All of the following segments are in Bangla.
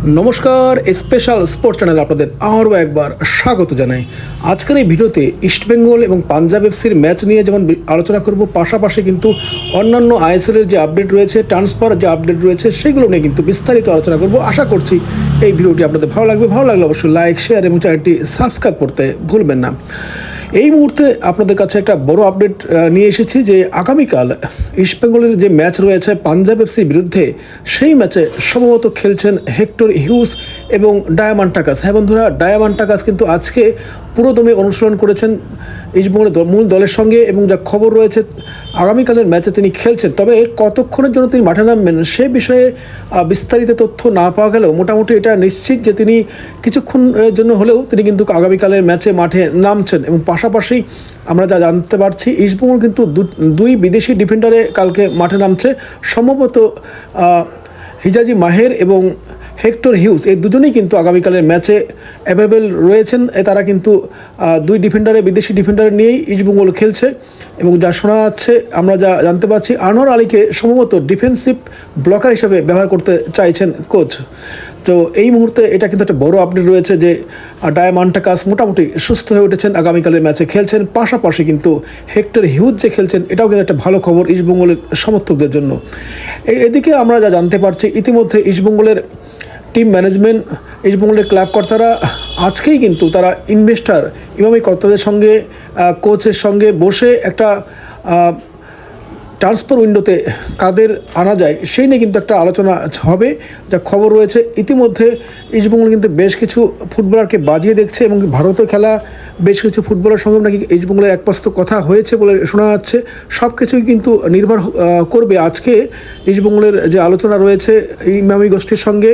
নমস্কার, স্পেশাল স্পোর্টস চ্যানেলে আপনাদের আরও একবার স্বাগত জানাই। আজকের এই ভিডিওতে ইস্টবেঙ্গল এবং পাঞ্জাব এফসির ম্যাচ নিয়ে যেমন আলোচনা করব, পাশাপাশি কিন্তু অন্যান্য আইএসএলের যে আপডেট রয়েছে, ট্রান্সফার যে আপডেট রয়েছে, সেগুলো নিয়ে কিন্তু বিস্তারিত আলোচনা করব। আশা করছি এই ভিডিওটি আপনাদের ভালো লাগবে। ভালো লাগলে অবশ্যই লাইক, শেয়ার এবং চ্যানেলটি সাবস্ক্রাইব করতে ভুলবেন না। এই মুহূর্তে আপনাদের কাছে একটা বড় আপডেট নিয়ে এসেছি যে আগামীকাল ইস্টবেঙ্গলের যে ম্যাচ রয়েছে পাঞ্জাব এফসির বিরুদ্ধে, সেই ম্যাচে সম্ভবত খেলছেন হেক্টর হিউজ এবং ডায়ামান্টাকাস। হ্যাঁ বন্ধুরা, ডায়ামান্টাকাস কিন্তু আজকে পুরোদমে অনুশীলন করেছেন ইস্টবেঙ্গলের মূল দলের সঙ্গে, এবং যা খবর রয়েছে আগামীকালের ম্যাচে তিনি খেলছেন। তবে কতক্ষণের জন্য তিনি মাঠে নামবেন সে বিষয়ে বিস্তারিত তথ্য না পাওয়া গেলেও মোটামুটি এটা নিশ্চিত যে তিনি কিছুক্ষণের জন্য হলেও তিনি কিন্তু আগামীকালের ম্যাচে মাঠে নামছেন। এবং পাশাপাশি আমরা যা জানতে পারছি, ইস্টবেঙ্গল কিন্তু দুই বিদেশি ডিফেন্ডারে কালকে মাঠে নামছে। সম্ভবত হিজাজি মাহের এবং হেক্টর হিউজ, এই দুজনেই কিন্তু আগামীকালের ম্যাচে অ্যাভেলেবেল রয়েছেন। তারা কিন্তু বিদেশি ডিফেন্ডারে নিয়েই ইস্টবেঙ্গল খেলছে। এবং যা শোনা যাচ্ছে, আমরা যা জানতে পারছি, আনোয়ার আলীকে সম্ভবত ডিফেন্সিভ ব্লকার হিসেবে ব্যবহার করতে চাইছেন কোচ। তো এই মুহূর্তে এটা কিন্তু একটা বড় আপডেট রয়েছে যে ডায়ামান্টাকাস মোটামুটি সুস্থ হয়ে উঠেছেন, আগামীকালের ম্যাচে খেলছেন। পাশাপাশি কিন্তু হেক্টর হিউজ যে খেলছেন, এটাও কিন্তু একটা ভালো খবর ইস্টবেঙ্গলের সমর্থকদের জন্য। এদিকে আমরা যা জানতে পারছি, ইতিমধ্যে ইস্টবেঙ্গলের টিম ম্যানেজমেন্ট, ইস্টবেঙ্গলের ক্লাব কর্তারা আজকেই কিন্তু তারা ইনভেস্টার ইমামি কর্তাদের সঙ্গে, কোচের সঙ্গে বসে একটা ট্রান্সফার উইন্ডোতে কাদের আনা যায় সেই নিয়ে কিন্তু একটা আলোচনা হবে। যা খবর রয়েছে, ইতিমধ্যে ইস্টবেঙ্গল কিন্তু বেশ কিছু ফুটবলারকে বাজিয়ে দেখছে, এবং ভারতে খেলা বেশ কিছু ফুটবলার সঙ্গে নাকি ইস্টবেঙ্গলের একপাস্ত কথা হয়েছে বলে শোনা যাচ্ছে। সব কিছুই কিন্তু নির্ভর করবে আজকে ইস্টবেঙ্গলের যে আলোচনা রয়েছে ইমামি গোষ্ঠীর সঙ্গে,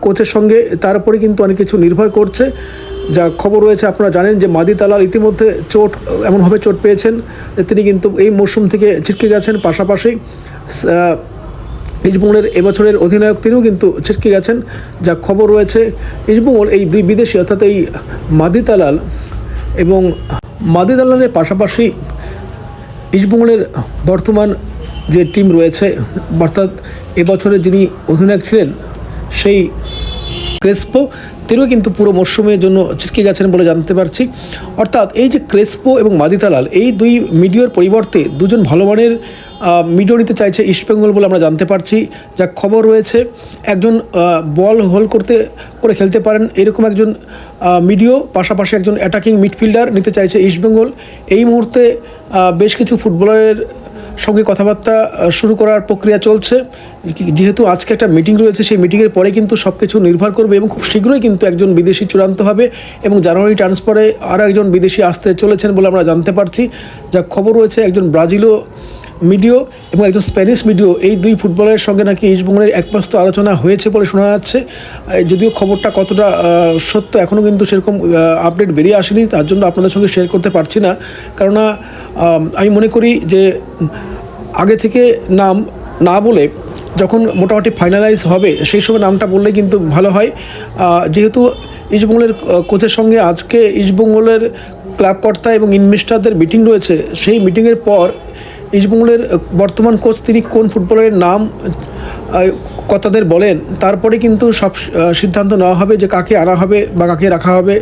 কোচের সঙ্গে, তারপরে কিন্তু অনেক কিছু নির্ভর করছে। যা খবর রয়েছে, আপনারা জানেন যে মাদি তালাল ইতিমধ্যে এমনভাবে চোট পেয়েছেন যে তিনি কিন্তু এই মরশুম থেকে ছিটকে গেছেন। পাশাপাশি ইস্টবেঙ্গলের এবছরের অধিনায়ক তিনিও কিন্তু ছিটকে গেছেন। যা খবর রয়েছে, ইস্টবেঙ্গল এই দুই বিদেশি অর্থাৎ এই মাদি তালাল এবং মাদি তালালের পাশাপাশি ইস্টবেঙ্গলের বর্তমান যে টিম রয়েছে, অর্থাৎ এবছরের যিনি অধিনায়ক ছিলেন সেই ক্রেসপো, তিনিও কিন্তু পুরো মরশুমের জন্য ছিটকে গেছেন বলে জানতে পারছি। অর্থাৎ এই যে ক্রেসপো এবং মাদিতালাল, এই দুই মিডিওর পরিবর্তে দুজন ভালো মানের মিডিও নিতে চাইছে ইস্টবেঙ্গল বলে আমরা জানতে পারছি। যা খবর রয়েছে, একজন বল হোল্ড করে খেলতে পারেন এরকম একজন মিডিও, পাশাপাশি একজন অ্যাটাকিং মিডফিল্ডার নিতে চাইছে ইস্টবেঙ্গল। এই মুহূর্তে বেশ কিছু ফুটবলারের সঙ্গে কথাবার্তা শুরু করার প্রক্রিয়া চলছে। যেহেতু আজকে একটা মিটিং রয়েছে, সেই মিটিংয়ের পরে কিন্তু সব কিছু নির্ভর করবে, এবং খুব শীঘ্রই কিন্তু একজন বিদেশি চূড়ান্ত হবে, এবং জানুয়ারি ট্রান্সফারে আরও একজন বিদেশি আসতে চলেছেন বলে আমরা জানতে পারছি। যা খবর রয়েছে, একজন ব্রাজিলীয় মিডিও এবং একজন স্প্যানিশ মিডিও, এই দুই ফুটবলের সঙ্গে নাকি ইস্টবেঙ্গলের একপাস্ত আলোচনা হয়েছে বলে শোনা যাচ্ছে। যদিও খবরটা কতটা সত্য এখনও কিন্তু সেরকম আপডেট বেরিয়ে আসেনি, তার জন্য আপনাদের সঙ্গে শেয়ার করতে পারছি না। কেননা আমি মনে করি যে আগে থেকে নাম না বলে যখন মোটামুটি ফাইনালাইজ হবে সেই সময় নামটা বললে কিন্তু ভালো হয়। যেহেতু ইস্টবেঙ্গলের কোচের সঙ্গে আজকে ইস্টবেঙ্গলের ক্লাব কর্তা এবং ইনভেস্টারদের মিটিং রয়েছে, সেই মিটিংয়ের পর ইস্টবেঙ্গলের বর্তমান কোচ তিনি কোন ফুটবলের নাম কর্তাদের বলেন, তারপরে কিন্তু সব সিদ্ধান্ত নেওয়া হবে যে কাকে আনা হবে বা কাকে রাখা হবে।